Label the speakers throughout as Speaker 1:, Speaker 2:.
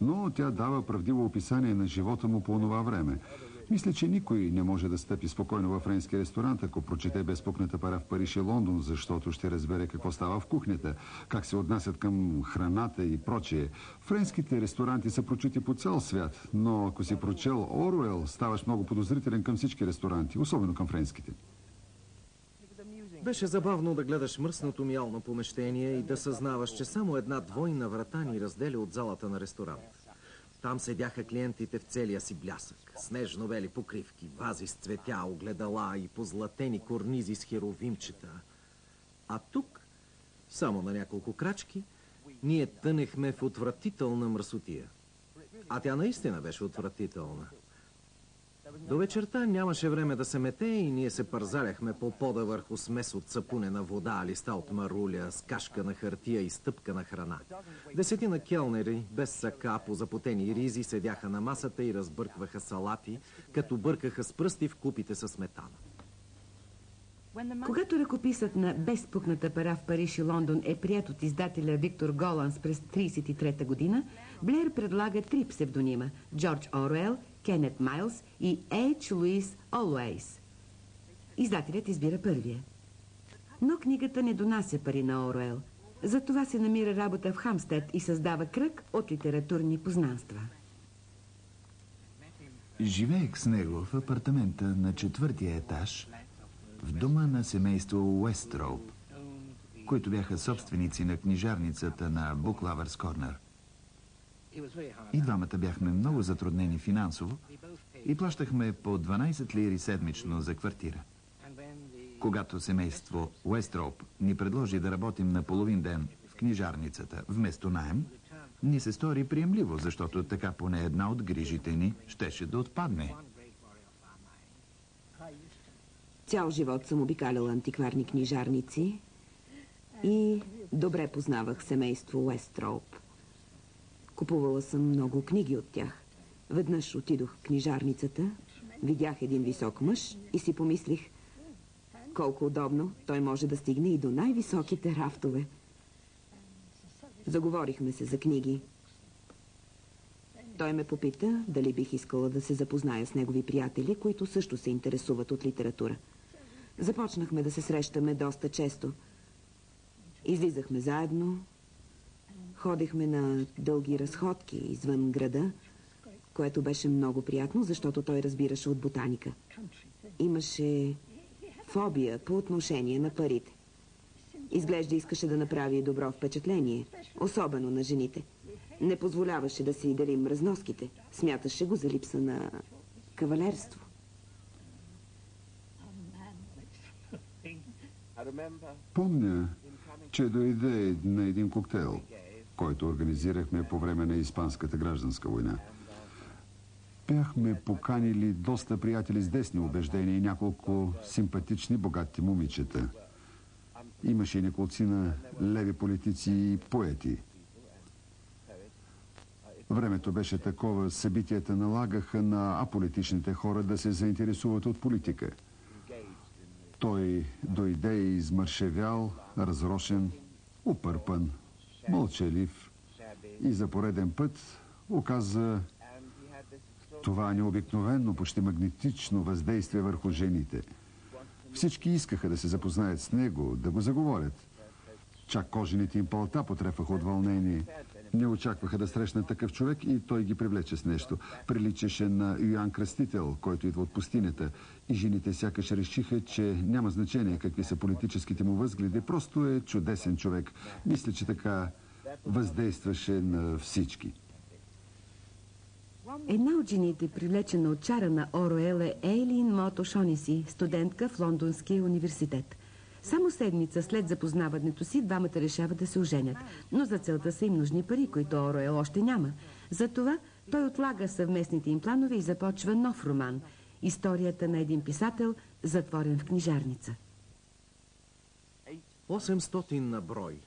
Speaker 1: но тя дава правдиво описание на живота му по това време. Мисля, че никой не може да стъпи спокойно във френски ресторант, ако прочете Безпукната пара в Париж и Лондон, защото ще разбере какво става в кухнята, как се отнасят към храната и прочие. Френските ресторанти са прочути по цял свят, но ако си прочел Оруел, ставаш много подозрителен към всички ресторанти, особено към френските.
Speaker 2: Беше забавно да гледаш мръсното мялно помещение и да съзнаваш, че само една двойна врата ни разделя от залата на ресторант. Там седяха клиентите в целия си блясък. Снежно-бели покривки, вази с цветя, огледала и позлатени корнизи с херовимчета. А тук, само на няколко крачки, ние тънехме в отвратителна мръсотия. А тя наистина беше отвратителна. До вечерта нямаше време да се мете и ние се пързаляхме по пода върху смес от сапунена вода, листа от маруля, скашка на хартия и стъпка на храна. 10 келнери, без сака, по запотени ризи, седяха на масата и разбъркваха салати, като бъркаха с пръсти в купите със сметана.
Speaker 3: Когато ръкописът на Безпукната пара в Париж и Лондон е прият от издателя Виктор Голанс през 1933 година, Блеер предлага 3 псевдонима – Джордж Оруел, Кенет Майлс и Ейч Луис Олуейс. Издателят избира първия. Но книгата не донася пари на Оруел. Затова се намира работа в Хамстед и създава кръг от литературни познанства.
Speaker 4: Живеех с него в апартамента на 4-тия етаж в дома на семейство Уестроуп, които бяха собственици на книжарницата на Book Lovers Corner. И двамата бяхме много затруднени финансово и плащахме по 12 лири седмично за квартира. Когато семейство Уестроуп ни предложи да работим на половин ден в книжарницата вместо наем, ни се стори приемливо, защото така поне една от грижите ни щеше да отпадне.
Speaker 3: Цял живот съм обикаляла антикварни книжарници и добре познавах семейство Уестроуп. Купувала съм много книги от тях. Веднъж отидох в книжарницата, видях един висок мъж и си помислих, колко удобно, той може да стигне и до най-високите рафтове. Заговорихме се за книги. Той ме попита дали бих искала да се запозная с негови приятели, които също се интересуват от литература. Започнахме да се срещаме доста често. Излизахме заедно, ходихме на дълги разходки извън града, което беше много приятно, защото той разбираше от ботаника. Имаше фобия по отношение на парите. Изглежда искаше да направи добро впечатление, особено на жените. Не позволяваше да си делим разноските. Смяташе го за липса на кавалерство.
Speaker 1: Помня, че дойде на един коктейл, който организирахме по време на Испанската гражданска война. Бяхме поканили доста приятели с десни убеждения и няколко симпатични, богати момичета. Имаше и неколцина леви политици и поети. Времето беше такова, събитията налагаха на аполитичните хора да се заинтересуват от политика. Той дойде измършевял, разрошен, упърпан, мълчалив и за пореден път оказа това необикновено, почти магнетично въздействие върху жените. Всички искаха да се запознаят с него, да го заговорят. Чак кожените им палта потрепаха от вълнение. Не очакваха да срещнат такъв човек и той ги привлече с нещо. Приличаше на Йоан Кръстител, който идва от пустинята. И жените сякаш решиха, че няма значение какви са политическите му възгледи, просто е чудесен човек. Мисля, че така въздействаше на всички.
Speaker 3: Една от жените, привлечена от чара на Оруел, е Ейлин Мот Ошонеси, студентка в Лондонския университет. Само седмица след запознаването си, двамата решават да се оженят. Но за целта са им нужни пари, които Оруел още няма. Затова той отлага съвместните им планове и започва нов роман. Историята на един писател, затворен в книжарница.
Speaker 2: 800 на брой.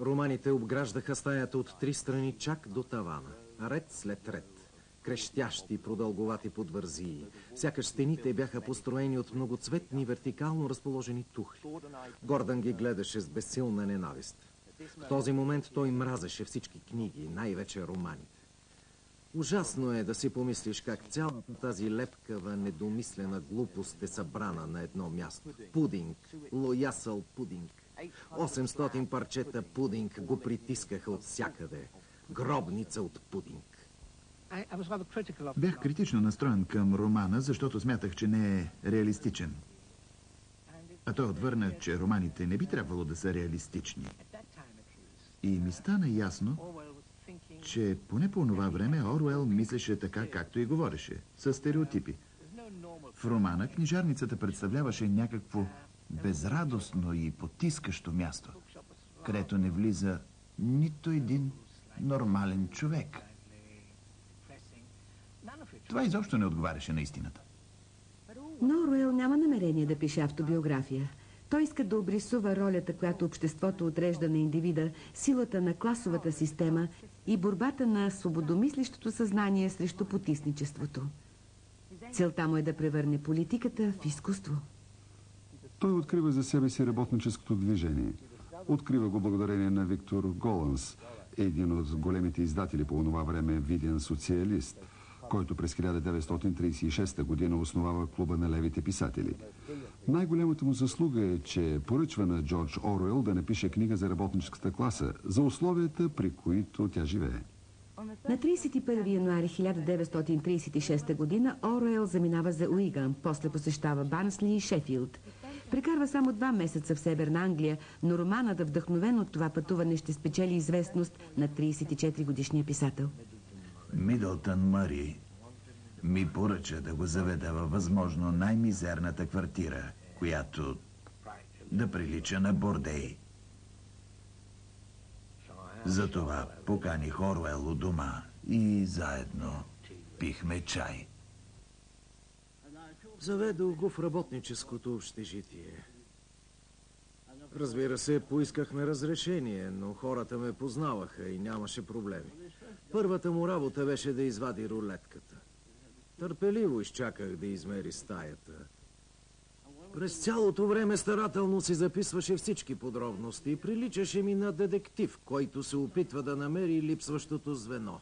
Speaker 2: Романите обграждаха стаята от 3 страни чак до тавана. Ред след ред. Крещящи, продълговати подвързии. Сякаш стените бяха построени от многоцветни, вертикално разположени тухли. Гордан ги гледаше с безсилна ненавист. В този момент той мразеше всички книги, най-вече романите. Ужасно е да си помислиш как цялата тази лепкава, недомислена глупост е събрана на едно място. Пудинг, лоясъл пудинг. 800 парчета пудинг го притискаха от всякъде. Гробница от пудинг.
Speaker 4: Бях критично настроен към романа, защото смятах, че не е реалистичен. А той отвърна, че романите не би трябвало да са реалистични. И ми стана ясно, че поне по това време Оруел мислеше така, както и говореше, с стереотипи. В романа книжарницата представляваше някакво безрадостно и потискащо място, където не влиза нито един нормален човек. Това изобщо не отговаряше на истината.
Speaker 3: Но Оруел няма намерение да пише автобиография. Той иска да обрисува ролята, която обществото отрежда на индивида, силата на класовата система и борбата на свободомислещото съзнание срещу потисничеството. Целта му е да превърне политиката в изкуство.
Speaker 1: Той открива за себе си работническото движение. Открива го благодарение на Виктор Голанс, един от големите издатели по това време, виден социалист, който през 1936 година основава клуба на левите писатели. Най-голямата му заслуга е, че поръчва на Джордж Оруел да напише книга за работническата класа, за условията, при които тя живее.
Speaker 3: На 31 януари 1936 година Оруел заминава за Уиган, после посещава Бансли и Шефилд. Прекарва само 2 месеца в Северна Англия, но романът, вдъхновен от това пътуване, ще спечели известност на 34-годишния писател.
Speaker 4: Мидълтън Мъри ми поръча да го заведа във възможно най-мизерната квартира, която да прилича на бордей. Затова поканих Оруел у дома и заедно пихме чай.
Speaker 2: Заведох го в работническото общежитие. Разбира се, поискахме разрешение, но хората ме познаваха и нямаше проблеми. Първата му работа беше да извади рулетката. Търпеливо изчаках да измери стаята. През цялото време старателно си записваше всички подробности и приличаше ми на детектив, който се опитва да намери липсващото звено.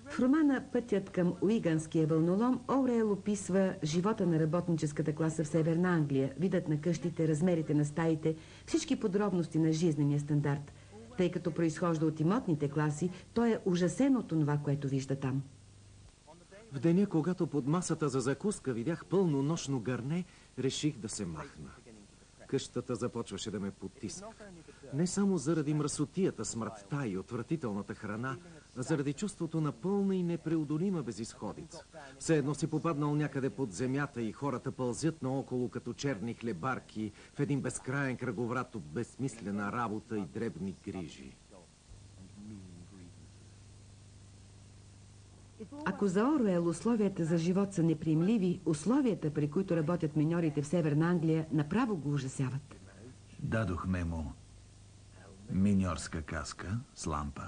Speaker 3: В романа «Пътят към Уиганския вълнолом» Оруел описва живота на работническата класа в Северна Англия, видът на къщите, размерите на стаите, всички подробности на жизнения стандарт. Тъй като произхожда от имотните класи, той е ужасен от това, което вижда там.
Speaker 2: В деня, когато под масата за закуска видях пълно нощно гърне, реших да се махна. Къщата започваше да ме потиска. Не само заради мръсотията, смъртта и отвратителната храна, а заради чувството на пълна и непреодолима безизходица. Все едно си попаднал някъде под земята и хората пълзят наоколо като черни хлебарки в един безкрайен кръговрат от безсмислена работа и дребни грижи.
Speaker 3: Ако за Оруел условията за живот са неприемливи, условията, при които работят миньорите в Северна Англия, направо го ужасяват.
Speaker 4: Дадохме му миньорска каска с лампа.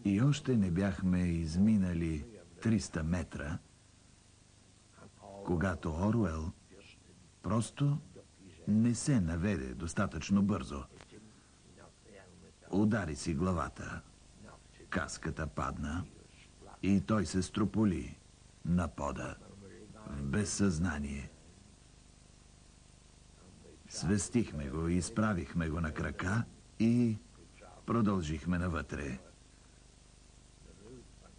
Speaker 4: И още не бяхме изминали 300 метра, когато Оруел просто не се наведе достатъчно бързо. Удари си главата. Каската падна и той се строполи на пода в безсъзнание. Свестихме го, изправихме го на крака и продължихме навътре.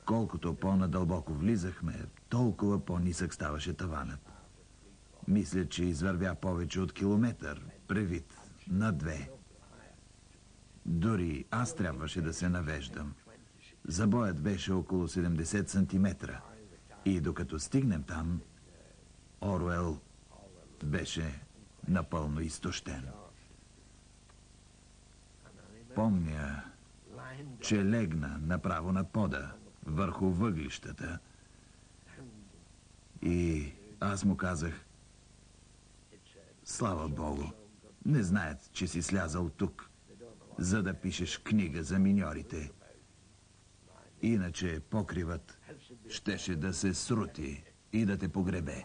Speaker 4: Колкото по-надълбоко влизахме, толкова по-нисък ставаше таванът. Мисля, че извървя повече от километър, превит на 2. Дори аз трябваше да се навеждам. Забоят беше около 70 сантиметра. И докато стигнем там, Оруел беше напълно изтощен. Помня, че легна направо на пода, върху въглищата. И аз му казах: слава Богу, не знаят, че си слязал тук, за да пишеш книга за миньорите. Иначе покривът щеше да се срути и да те погребе.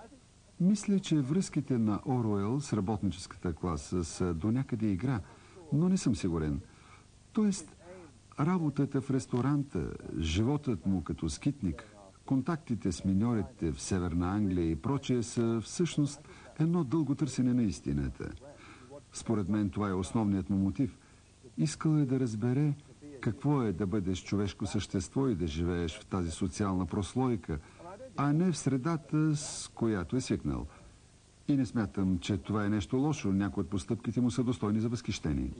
Speaker 1: Мисля, че връзките на Оруел с работническата класа са до някъде игра, но не съм сигурен. Тоест, Работата в ресторанта, животът му като скитник, контактите с миньорите в Северна Англия и прочее са всъщност едно дълго търсене на истината. Според мен това е основният му мотив. Искал е да разбере какво е да бъдеш човешко същество и да живееш в тази социална прослойка, а не в средата, с която е свикнал. И не смятам, че това е нещо лошо. Някои от постъпките му са достойни за възхищение.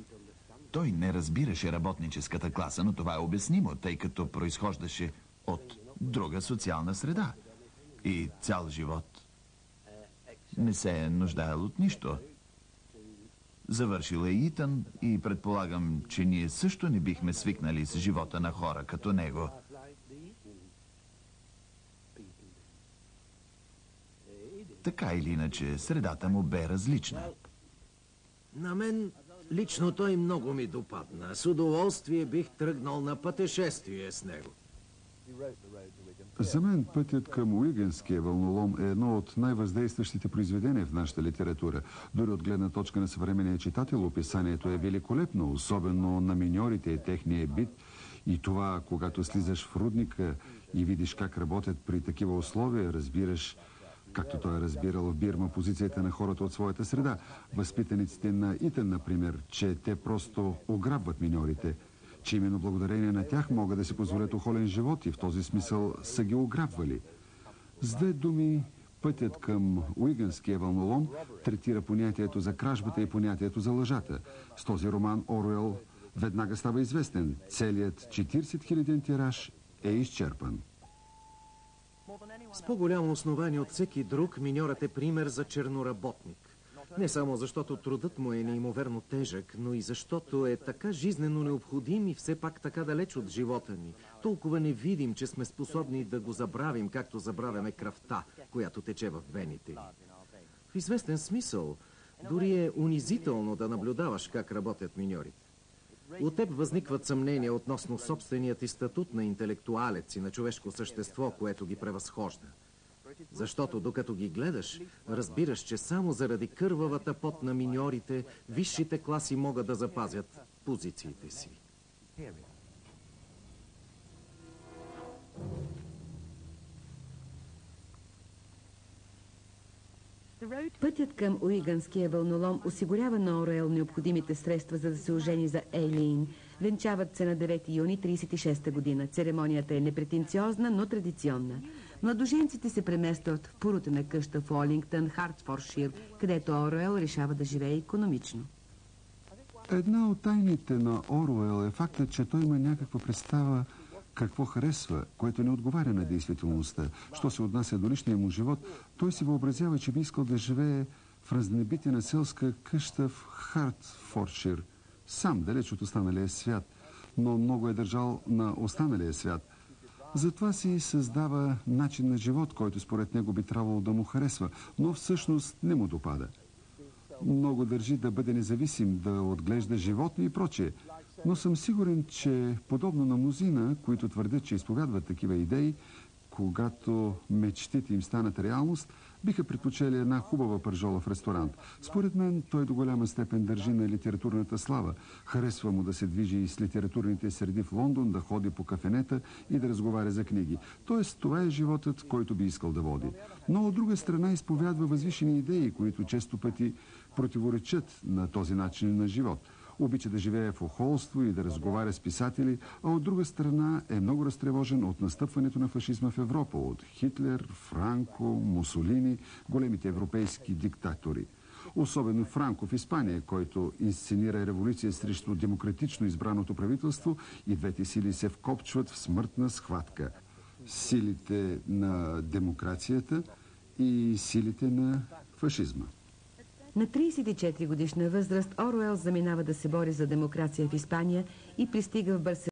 Speaker 4: Той не разбираше работническата класа, но това е обяснимо, тъй като произхождаше от друга социална среда. И цял живот не се е нуждаел от нищо. Завършил е Итън и предполагам, че ние също не бихме свикнали с живота на хора като него. Така или иначе, средата му бе различна.
Speaker 2: На мен лично той много ми допадна. С удоволствие бих тръгнал на пътешествие с него.
Speaker 1: За мен пътят към Уигенския вълнолом е едно от най-въздействащите произведения в нашата литература. Дори от гледна точка на съвременния читател, описанието е великолепно, особено на миньорите и техния бит. И това, когато слизаш в рудника и видиш как работят при такива условия, разбираш, както той е разбирал в Бирма, позицията на хората от своята среда. Възпитаниците на Итън, например, че те просто ограбват миньорите, че именно благодарение на тях могат да си позволят охолен живот и в този смисъл са ги ограбвали. С две думи, пътят към Уигенския вълнолом третира понятието за кражбата и понятието за лъжата. С този роман Оруел веднага става известен. Целият 40 000 тираж е изчерпан.
Speaker 2: С по-голямо основание от всеки друг, миньорът е пример за черноработник. Не само защото трудът му е неимоверно тежък, но и защото е така жизнено необходим и все пак така далеч от живота ни. Толкова невидим, че сме способни да го забравим, както забравяме кръвта, която тече в вените ни. В известен смисъл, дори е унизително да наблюдаваш как работят миньорите. От теб възникват съмнения относно собственият ти статут на интелектуалец и на човешко същество, което ги превъзхожда. Защото докато ги гледаш, разбираш, че само заради кървавата пот на миньорите, висшите класи могат да запазят позициите си.
Speaker 5: Пътят към Уиганския вълнолом осигурява на Оруел необходимите средства, за да се ожени за Ейлин. Венчават се на 9 юни 1936 година. Церемонията е непретенциозна, но традиционна. Младоженците се преместват в порутена къща в Олингтън, Хартфордшир, където Оруел решава да живее икономично.
Speaker 1: Една от тайните на Оруел е фактът, че той има някаква представа какво харесва, което не отговаря на действителността. Що се отнася до личния му живот, той си въобразява, че би искал да живее в разнебитена селска къща в Хартфордшир, сам, далеч от останалия свят, но много е държал на останалия свят. Затова си създава начин на живот, който според него би трябвало да му харесва, но всъщност не му допада. Много държи да бъде независим, да отглежда животни и прочее. Но съм сигурен, че подобно на мнозина, които твърдят, че изповядват такива идеи, когато мечтите им станат реалност, биха предпочели една хубава пържола в ресторант. Според мен той до голяма степен държи на литературната слава. Харесва му да се движи и с литературните среди в Лондон, да ходи по кафенета и да разговаря за книги. Тоест, това е животът, който би искал да води. Но от друга страна изповядва възвишени идеи, които често пъти противоречат на този начин на живот. Обича да живее в охолство и да разговаря с писатели, а от друга страна е много разтревожен от настъпването на фашизма в Европа, от Хитлер, Франко, Мусолини, големите европейски диктатори. Особено Франко в Испания, който инсценира революция срещу демократично избраното правителство и двете сили се вкопчват в смъртна схватка. Силите на демокрацията и силите на фашизма.
Speaker 5: На 34 годишна възраст Оруел заминава да се бори за демокрация в Испания и пристига в Барселона.